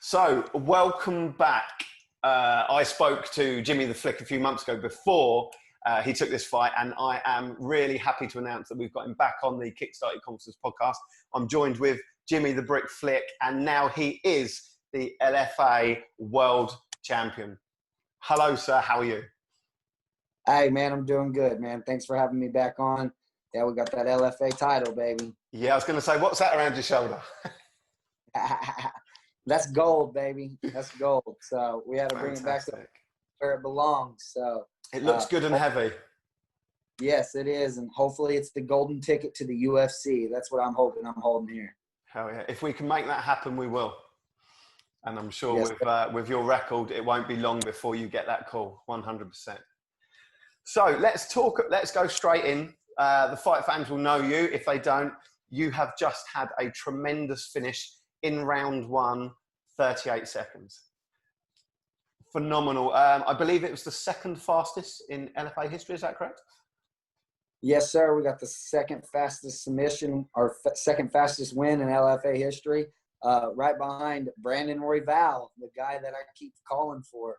So, welcome back. I spoke to Jimmy the Flick a few months ago before he took this fight, and I am really happy to announce that we've got him back on the Kickstart Confidence podcast. I'm joined with Jimmy the Brick Flick, and now he is the LFA World Champion. Hello, sir. How are you? Hey, man, I'm doing good, man. Thanks for having me back on. Yeah, we got that LFA title, baby. Yeah, I was going to say, what's that around your shoulder? That's gold, baby. That's gold. So we had to bring it back to where it belongs. So it looks good and heavy. Yes, it is. And hopefully it's the golden ticket to the UFC. That's what I'm hoping I'm holding here. Hell yeah. If we can make that happen, we will. And I'm sure yes, with your record, it won't be long before you get that call, 100%. So let's go straight in. The fight fans will know you. If they don't, you have just had a tremendous finish in round one, 38 seconds. Phenomenal. I believe it was the second fastest in LFA history. Is that correct? Yes, sir. We got the second fastest submission, or second fastest win in LFA history, right behind Brandon Royval, the guy that I keep calling for.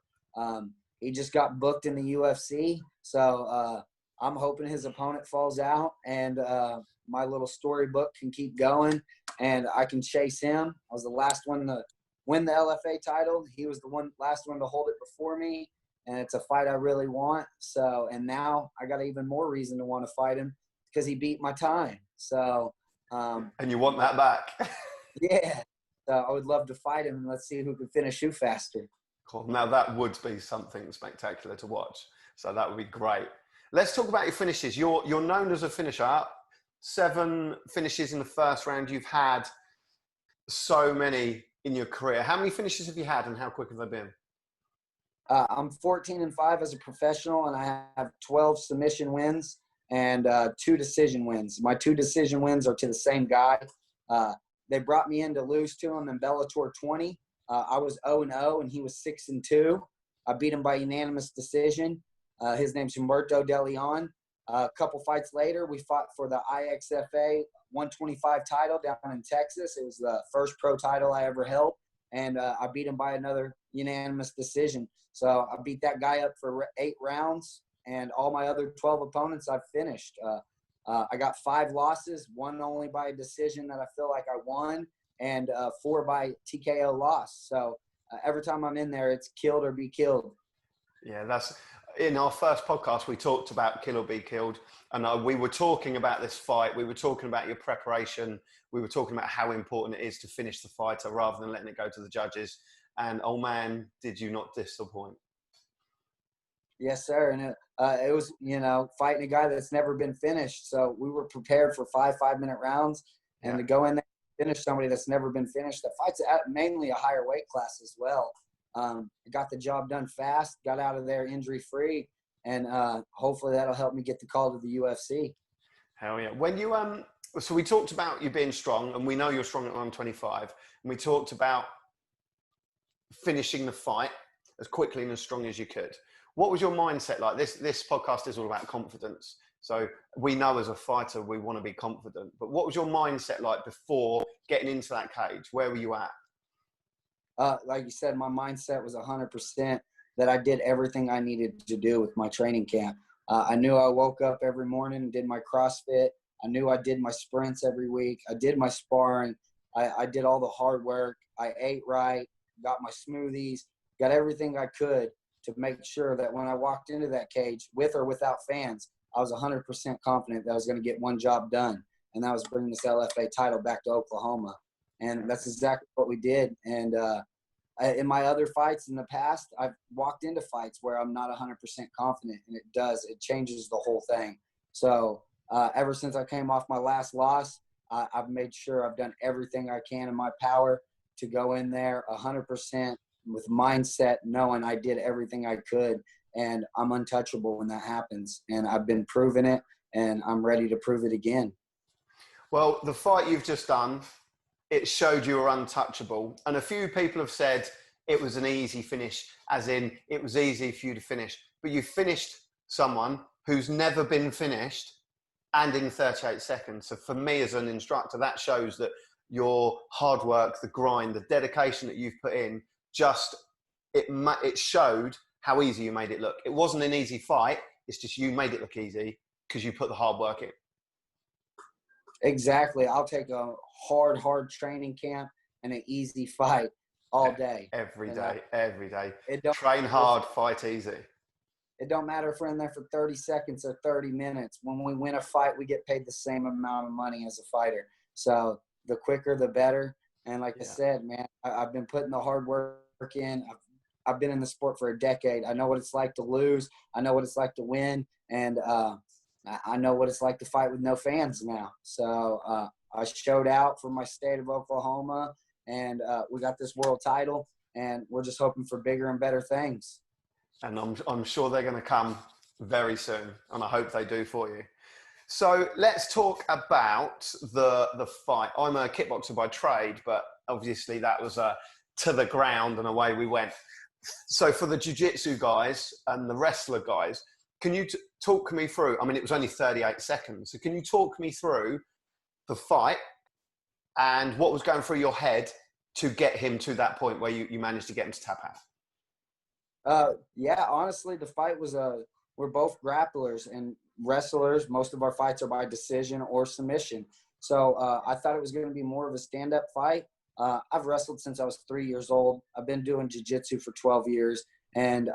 He just got booked in the UFC. So I'm hoping his opponent falls out and my little storybook can keep going and I can chase him. I was the last one to win the LFA title. He was the last one to hold it before me, and it's a fight I really want. So, and now I got even more reason to want to fight him because he beat my time. So, and you want that back? Yeah. So I would love to fight him and let's see who can finish who faster. Cool. Now that would be something spectacular to watch. So that would be great. Let's talk about your finishes. You're known as a finisher. 7 finishes in the first round. You've had so many in your career. How many finishes have you had and how quick have they been? I'm 14-5 as a professional, and I have 12 submission wins and 2 decision wins. My 2 decision wins are to the same guy. They brought me in to lose to him in Bellator 20. I was 0-0, and he was 6-2. I beat him by unanimous decision. His name's Humberto De Leon. A couple fights later, we fought for the IXFA 125 title down in Texas. It was the first pro title I ever held, and I beat him by another unanimous decision. So I beat that guy up for 8 rounds, and all my other 12 opponents I've finished. I got 5 losses, 1 only by a decision that I feel like I won, and 4 by TKO loss. So every time I'm in there, it's killed or be killed. Yeah, that's in our first podcast. We talked about kill or be killed, and we were talking about this fight. We were talking about your preparation. We were talking about how important it is to finish the fighter rather than letting it go to the judges. And oh man, did you not disappoint? Yes, sir. And it was, fighting a guy that's never been finished. So we were prepared for 5 5-minute rounds, and to go in there and finish somebody that's never been finished. That fight's mainly a higher weight class as well. Got the job done fast, got out of there injury-free, and hopefully that'll help me get the call to the UFC. Hell yeah. When you so we talked about you being strong, and we know you're strong at 125, and we talked about finishing the fight as quickly and as strong as you could. What was your mindset like? This podcast is all about confidence. So we know as a fighter we want to be confident. But what was your mindset like before getting into that cage? Where were you at? Like you said, my mindset was 100% that I did everything I needed to do with my training camp. I knew I woke up every morning and did my CrossFit. I knew I did my sprints every week. I did my sparring. I did all the hard work. I ate right, got my smoothies, got everything I could to make sure that when I walked into that cage, with or without fans, I was 100% confident that I was going to get one job done, and that was bringing this LFA title back to Oklahoma. And that's exactly what we did. And in my other fights in the past, I've walked into fights where I'm not 100% confident, and it changes the whole thing. So ever since I came off my last loss, I've made sure I've done everything I can in my power to go in there 100% with mindset, knowing I did everything I could, and I'm untouchable when that happens. And I've been proving it, and I'm ready to prove it again. Well, the fight you've just done, it showed you were untouchable. And a few people have said it was an easy finish, as in it was easy for you to finish. But you finished someone who's never been finished and in 38 seconds. So for me as an instructor, that shows that your hard work, the grind, the dedication that you've put in, it showed how easy you made it look. It wasn't an easy fight. It's just you made it look easy because you put the hard work in. Exactly. I'll take a hard training camp and an easy fight all day. Every day. It Train hard, fight easy. It don't matter if we're in there for 30 seconds or 30 minutes. When we win a fight, we get paid the same amount of money as a fighter. So the quicker, the better. And like I said, man, I've been putting the hard work in. I've been in the sport for a decade. I know what it's like to lose. I know what it's like to win. And I know what it's like to fight with no fans now. So I showed out for my state of Oklahoma, and we got this world title, and we're just hoping for bigger and better things. And I'm sure they're going to come very soon, and I hope they do for you. So let's talk about the fight. I'm a kickboxer by trade, but obviously that was to the ground and away we went. So for the jiu-jitsu guys and the wrestler guys, can you talk me through, I mean, it was only 38 seconds. So can you talk me through the fight and what was going through your head to get him to that point where you managed to get him to tap out? Yeah, honestly, the fight was we're both grapplers and wrestlers. Most of our fights are by decision or submission. So I thought it was going to be more of a stand-up fight. I've wrestled since I was 3 years old. I've been doing jiu-jitsu for 12 years, and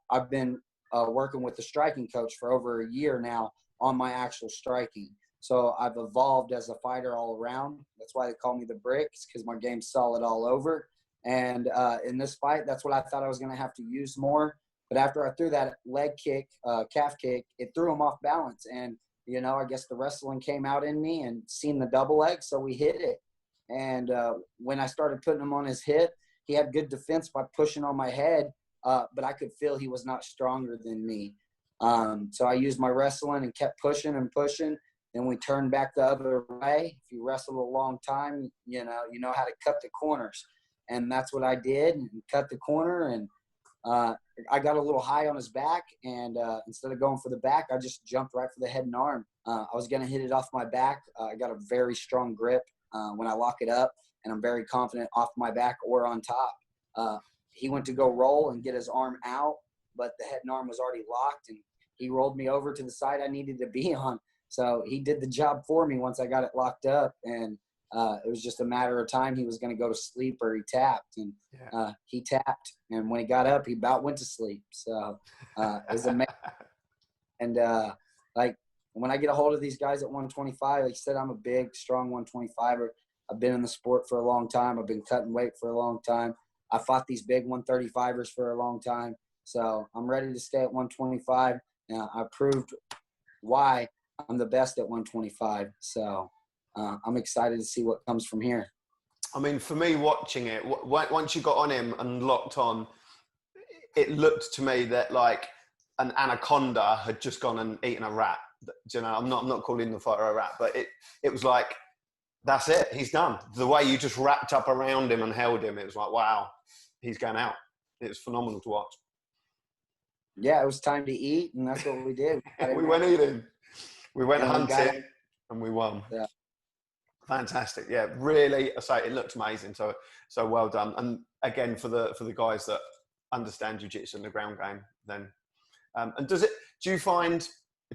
I've been working with the striking coach for over a year now on my actual striking. So I've evolved as a fighter all around. That's why they call me the Bricks, because my game's solid all over. And in this fight, that's what I thought I was going to have to use more. But after I threw that leg kick, calf kick, it threw him off balance. And, I guess the wrestling came out in me and seen the double leg, so we hit it. And when I started putting him on his hip, he had good defense by pushing on my head, but I could feel he was not stronger than me. So I used my wrestling and kept pushing and pushing. Then we turned back the other way. If you wrestle a long time, you know how to cut the corners. And that's what I did, and cut the corner. And I got a little high on his back, and instead of going for the back, I just jumped right for the head and arm. I was going to hit it off my back. I got a very strong grip when I lock it up, and I'm very confident off my back or on top. He went to go roll and get his arm out, but the head and arm was already locked, and he rolled me over to the side I needed to be on. So he did the job for me once I got it locked up, and it was just a matter of time. He was going to go to sleep or he tapped, and he tapped. And when he got up, he about went to sleep. So it was amazing. And like when I get a hold of these guys at 125, like you said, I'm a big, strong 125er. I've been in the sport for a long time. I've been cutting weight for a long time. I fought these big 135ers for a long time. So I'm ready to stay at 125. I proved why I'm the best at 125. So I'm excited to see what comes from here. I mean, for me, watching it, once you got on him and locked on, it looked to me that like an anaconda had just gone and eaten a rat. I'm not calling the fighter a rat, but it was like, that's it. He's done. The way you just wrapped up around him and held him, it was like, wow, he's going out. It was phenomenal to watch. Yeah, it was time to eat, and that's what we did. We went eating. We went hunting, and we won. Yeah. Fantastic. Yeah, really. I say it looked amazing. So well done. And again, for the guys that understand jiu-jitsu and the ground game, then and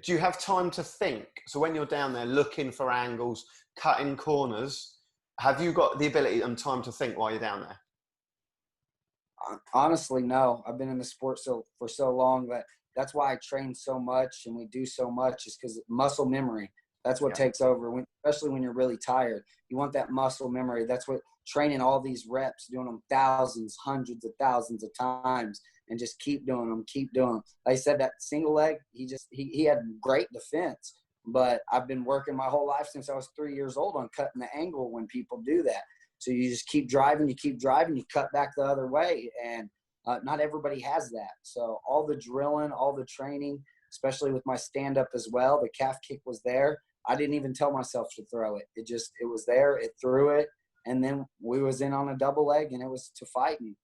do you have time to think? So when you're down there looking for angles, cutting corners, have you got the ability and time to think while you're down there? Honestly, no. I've been in the sport for so long that's why I train so much and we do so much, is because muscle memory. That's what takes over, especially when you're really tired. You want that muscle memory. That's what training all these reps, doing them thousands, hundreds of thousands of times, and just keep doing them. Like I said, that single leg, he had great defense. But I've been working my whole life since I was 3 years old on cutting the angle when people do that. So you just keep driving, you cut back the other way. And not everybody has that. So all the drilling, all the training, especially with my stand-up as well, the calf kick was there. I didn't even tell myself to throw it. It was there. It threw it. And then we was in on a double leg, and it was to fighting.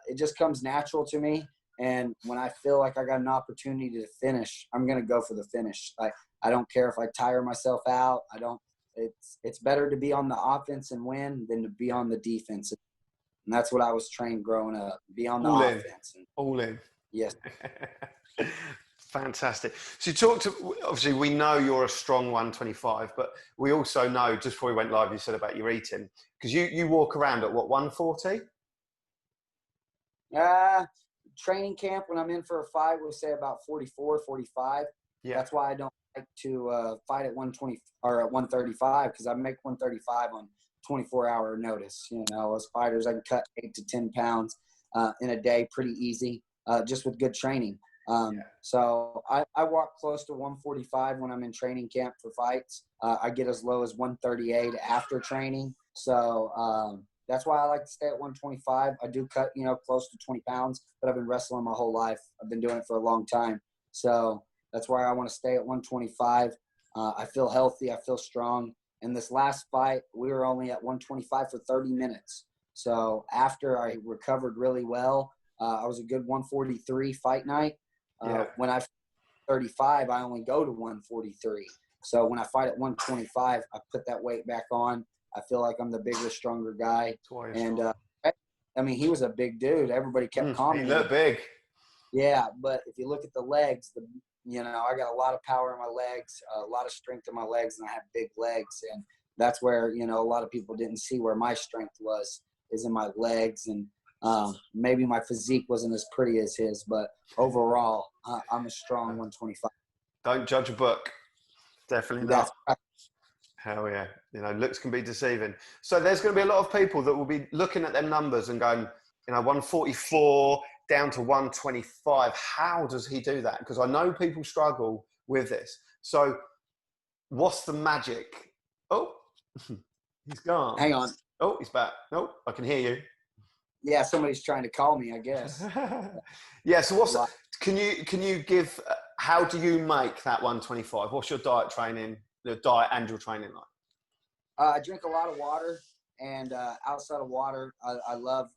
It just comes natural to me. And when I feel like I got an opportunity to finish, I'm going to go for the finish. I don't care if I tire myself out. I don't it's better to be on the offense and win than to be on the defense. And that's what I was trained growing up, be on the offense. All in. Yes. Fantastic. So you talked to, obviously we know you're a strong 125, but we also know, just before we went live, you said about your eating, because you walk around at what, 140? Training camp, when I'm in for a fight, we'll say about 44, 45. Yeah. That's why I don't like to fight at 120 or at 135, because I make 135 on 24-hour notice. You know, as fighters, I can cut 8 to 10 pounds in a day pretty easy, just with good training. So I walk close to 145 when I'm in training camp for fights. I get as low as 138 after training. So that's why I like to stay at 125. I do cut, you know, close to 20 pounds, but I've been wrestling my whole life. I've been doing it for a long time. So that's why I want to stay at 125. I feel healthy. I feel strong. In this last fight, we were only at 125 for 30 minutes. So after I recovered really well, I was a good 143 fight night. When I 35, I only go to 143. So when I fight at 125, I put that weight back on. I feel like I'm the bigger, stronger guy. And I mean, he was a big dude. Everybody kept calling me. He looked big. Yeah, but if you look at the legs, you know, I got a lot of power in my legs, a lot of strength in my legs, and I have big legs. And that's where, you know, a lot of people didn't see where my strength is in my legs. And maybe my physique wasn't as pretty as his, but overall, I'm a strong 125. Don't judge a book. Definitely not. Hell yeah. You know, looks can be deceiving. So there's going to be a lot of people that will be looking at them numbers and going, you know, 144 down to 125. How does he do that? Because I know people struggle with this. So what's the magic? Oh, he's gone. Hang on. Oh, he's back. Oh, I can hear you. Yeah, somebody's trying to call me, I guess. Yeah, so can you give, how do you make that 125? What's your diet and your training like? I drink a lot of water, and outside of water, I love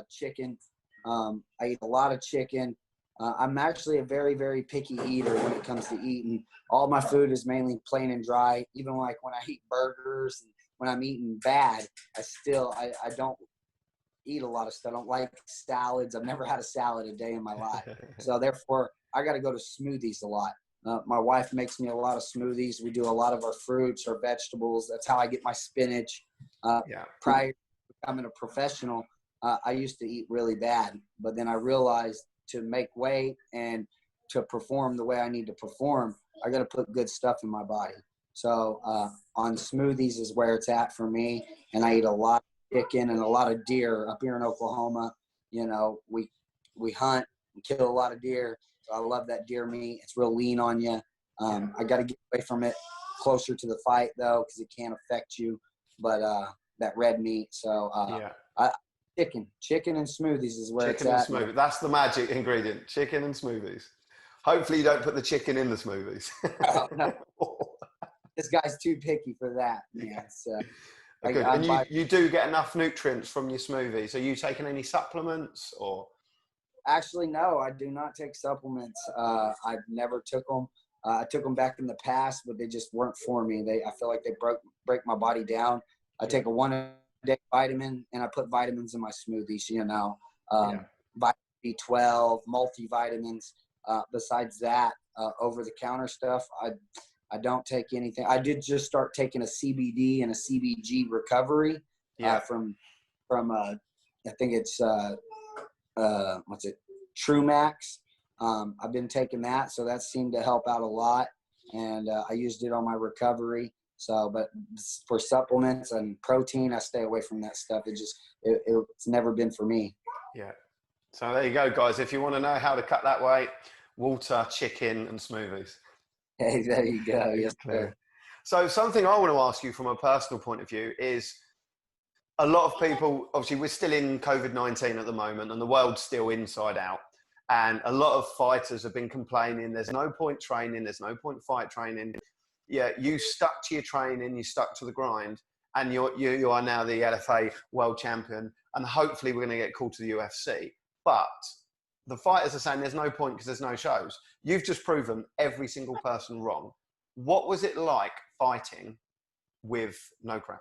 chicken. I eat a lot of chicken. I'm actually a very, very picky eater when it comes to eating. All my food is mainly plain and dry. Even like when I eat burgers and when I'm eating bad, I don't eat a lot of stuff. I don't like salads. I've never had a salad a day in my life. So therefore, I got to go to smoothies a lot. My wife makes me a lot of smoothies. We do a lot of our fruits, our vegetables. That's how I get my spinach. Prior to becoming a professional, I used to eat really bad. But then I realized to make weight and to perform the way I need to perform, I got to put good stuff in my body. So on smoothies is where it's at for me. And I eat a lot of chicken and a lot of deer up here in Oklahoma. You know, we hunt and kill a lot of deer. So I love that deer meat. It's real lean on you. I got to get away from it closer to the fight, though, because it can affect you. But that red meat. So chicken and smoothies is where chicken it's and at. Smoothies. That's the magic ingredient. Chicken and smoothies. Hopefully you don't put the chicken in the smoothies. Oh, no. This guy's too picky for that. Man. So, good. And you do get enough nutrients from your smoothies. Are you taking any supplements or? Actually, no, I do not take supplements. I've never took them. I took them back in the past, but they just weren't for me. I feel like they break my body down. I take a 1-a-day vitamin, and I put vitamins in my smoothies, you know, vitamin B12, multivitamins. Besides that, over-the-counter stuff, I don't take anything. I did just start taking a CBD and a CBG recovery from I think it's True Max. I've been taking that, so that seemed to help out a lot, and I used it on my recovery. So, but for supplements and protein, I stay away from that stuff. It's never been for me. Yeah. So there you go, guys. If you want to know how to cut that weight, water, chicken, and smoothies. Hey, there you go. Yes, sir. So something I want to ask you from a personal point of view is, a lot of people, obviously we're still in COVID-19 at the moment and the world's still inside out. And a lot of fighters have been complaining, there's no point training, there's no point fight training. Yeah, you stuck to your training, you stuck to the grind, and you are now the LFA world champion, and hopefully we're going to get called to the UFC. But the fighters are saying there's no point because there's no shows. You've just proven every single person wrong. What was it like fighting with no crowd?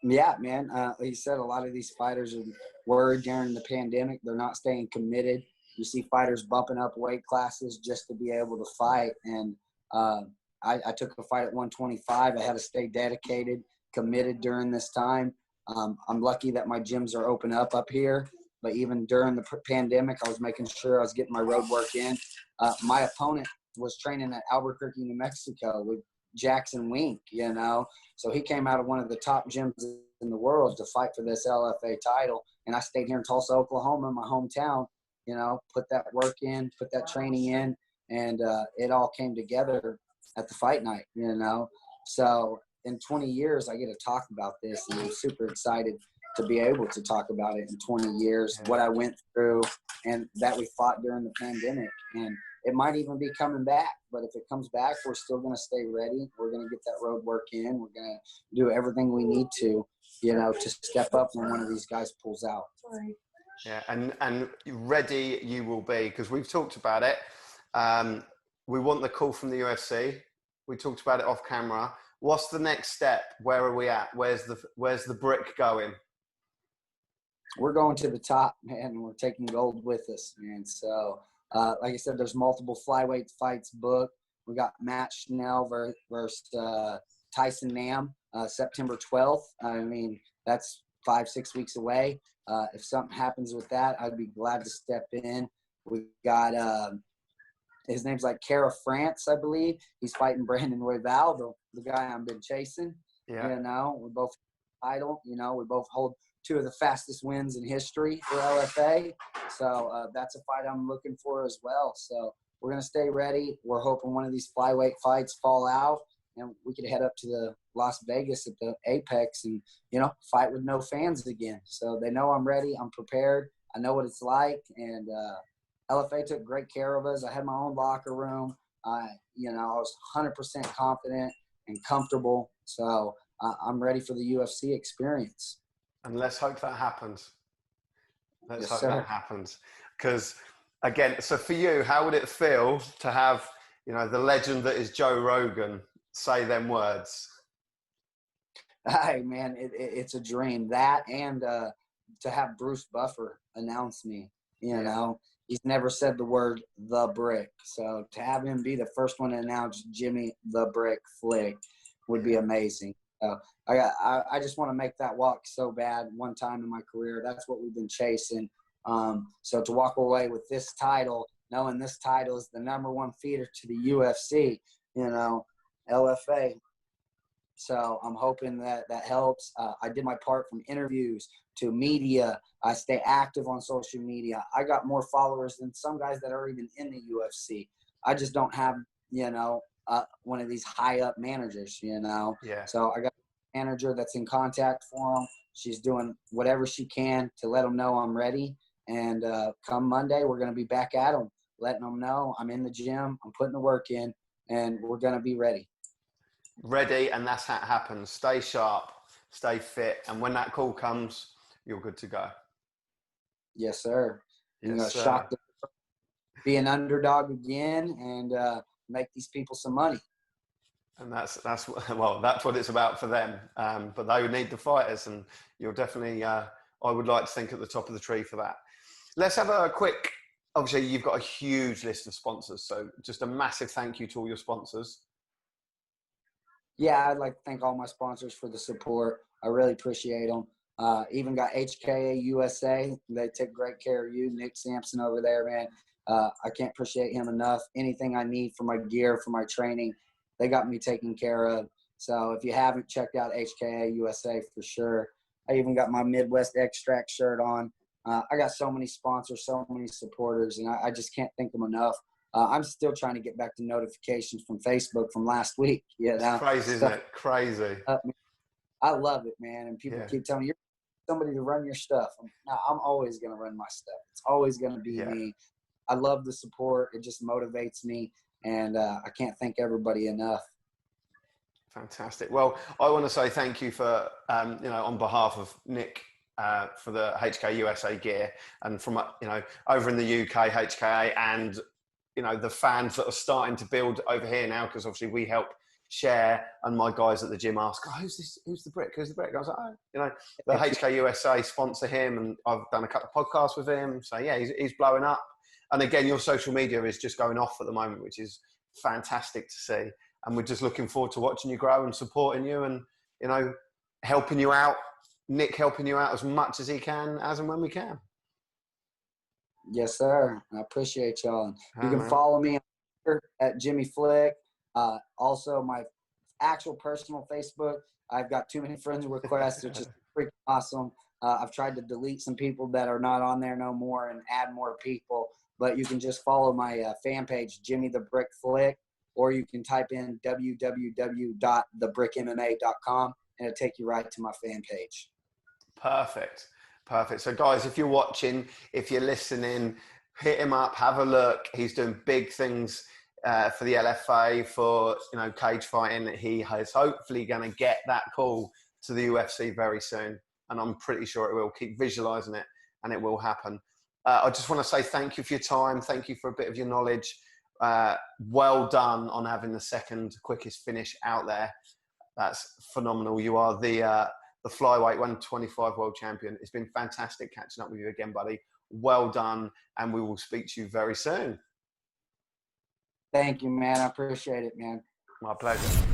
Yeah, man. Like you said, a lot of these fighters are worried during the pandemic. They're not staying committed. You see fighters bumping up weight classes just to be able to fight. And I took a fight at 125. I had to stay dedicated, committed during this time. I'm lucky that my gyms are open up here. But even during the pandemic, I was making sure I was getting my road work in. My opponent was training at Albuquerque, New Mexico with Jackson Wink, you know. So he came out of one of the top gyms in the world to fight for this LFA title. And I stayed here in Tulsa, Oklahoma, my hometown, you know, put that work in, put that training in, and it all came together at the fight night, you know. So in 20 years, I get to talk about this, and I'm super excited to be able to talk about it in 20 years, what I went through and that we fought during the pandemic. And it might even be coming back, but if it comes back, we're still going to stay ready. We're going to get that road work in. We're going to do everything we need to, you know, to step up when one of these guys pulls out. Yeah, and ready you will be, because we've talked about it. We want the call from the UFC. We talked about it off camera. What's the next step? Where are we at? Where's the brick going? We're going to the top, man. We're taking gold with us, man. So, like I said, there's multiple flyweight fights booked. We got Matt Schnell versus Tyson Nam, September 12th. I mean, that's 5-6 weeks away. If something happens with that, I'd be glad to step in. We got his name's like Cara France, I believe. He's fighting Brandon Royval, the guy I've been chasing. Yeah. You know, we both title. You know, we both hold 2 of the fastest wins in history for LFA. So that's a fight I'm looking for as well. So we're going to stay ready. We're hoping one of these flyweight fights fall out and we could head up to the Las Vegas at the Apex and, you know, fight with no fans again. So they know I'm ready. I'm prepared. I know what it's like. And LFA took great care of us. I had my own locker room. You know, I was 100% confident and comfortable. So I'm ready for the UFC experience. And let's hope that happens. Let's hope sir. that happens. Because, again, so for you, how would it feel to have, you know, the legend that is Joe Rogan say them words? Hey, man, it's a dream. That and to have Bruce Buffer announce me, you know. He's never said the word The Brick. So to have him be the first one to announce Jimmy The Brick Flick would be amazing. I just want to make that walk so bad one time in my career. That's what we've been chasing. So to walk away with this title, knowing this title is the #1 feeder to the UFC, you know, LFA. So I'm hoping that helps. I did my part from interviews to media. I stay active on social media. I got more followers than some guys that are even in the UFC. I just don't have, you know, one of these high up managers, you know. Yeah. So I got a manager that's in contact for them. She's doing whatever she can to let them know I'm ready. And come Monday, we're going to be back at them, letting them know I'm in the gym, I'm putting the work in, and we're going to be ready. Ready, and that's how it happens. Stay sharp, stay fit, and when that call comes, you're good to go. Yes, sir. You're going to sir. shock be an underdog again and make these people some money. And that's what it's about for them. But they would need the fighters, and you're definitely, I would like to think, at the top of the tree for that. Let's have a quick, obviously you've got a huge list of sponsors, so just a massive thank you to all your sponsors. Yeah, I'd like to thank all my sponsors for the support. I really appreciate them. Even got HKA USA. They take great care of you. Nick Sampson over there, man. I can't appreciate him enough. Anything I need for my gear, for my training, they got me taken care of. So if you haven't checked out HKA USA, for sure. I even got my Midwest Extract shirt on. I got so many sponsors, so many supporters, and I just can't thank them enough. I'm still trying to get back to notifications from Facebook from last week. You know? Crazy, isn't it? Crazy. I love it, man. And people keep telling me, you're somebody to run your stuff. I'm always going to run my stuff. It's always going to be me. I love the support. It just motivates me. And I can't thank everybody enough. Fantastic. Well, I want to say thank you for, you know, on behalf of Nick, for the HK USA gear, and from, you know, over in the UK, HKA, and, you know, the fans that are starting to build over here now, because obviously we help share, and my guys at the gym ask, oh, who's this? Who's the Brick? Who's the Brick? I was like, oh, you know, the HK USA sponsor him, and I've done a couple of podcasts with him. So yeah, he's blowing up. And again, your social media is just going off at the moment, which is fantastic to see. And we're just looking forward to watching you grow and supporting you, and you know, helping you out. Nick helping you out as much as he can, as and when we can. Yes, sir. I appreciate y'all. You can follow me at Jimmy Flick. Also, my actual personal Facebook, I've got too many friends requests, which is freaking awesome. I've tried to delete some people that are not on there no more and add more people. But you can just follow my fan page, Jimmy the Brick Flick, or you can type in www.thebrickmma.com, and it'll take you right to my fan page. Perfect. So guys, if you're watching, if you're listening, hit him up, have a look. He's doing big things for the LFA, for, you know, cage fighting. He is hopefully going to get that call to the UFC very soon. And I'm pretty sure it will. Keep visualizing it and it will happen. I just want to say thank you for your time. Thank you for a bit of your knowledge. Well done on having the second quickest finish out there. That's phenomenal. You are the flyweight 125 world champion. It's been fantastic catching up with you again, buddy. Well done. And we will speak to you very soon. Thank you, man. I appreciate it, man. My pleasure.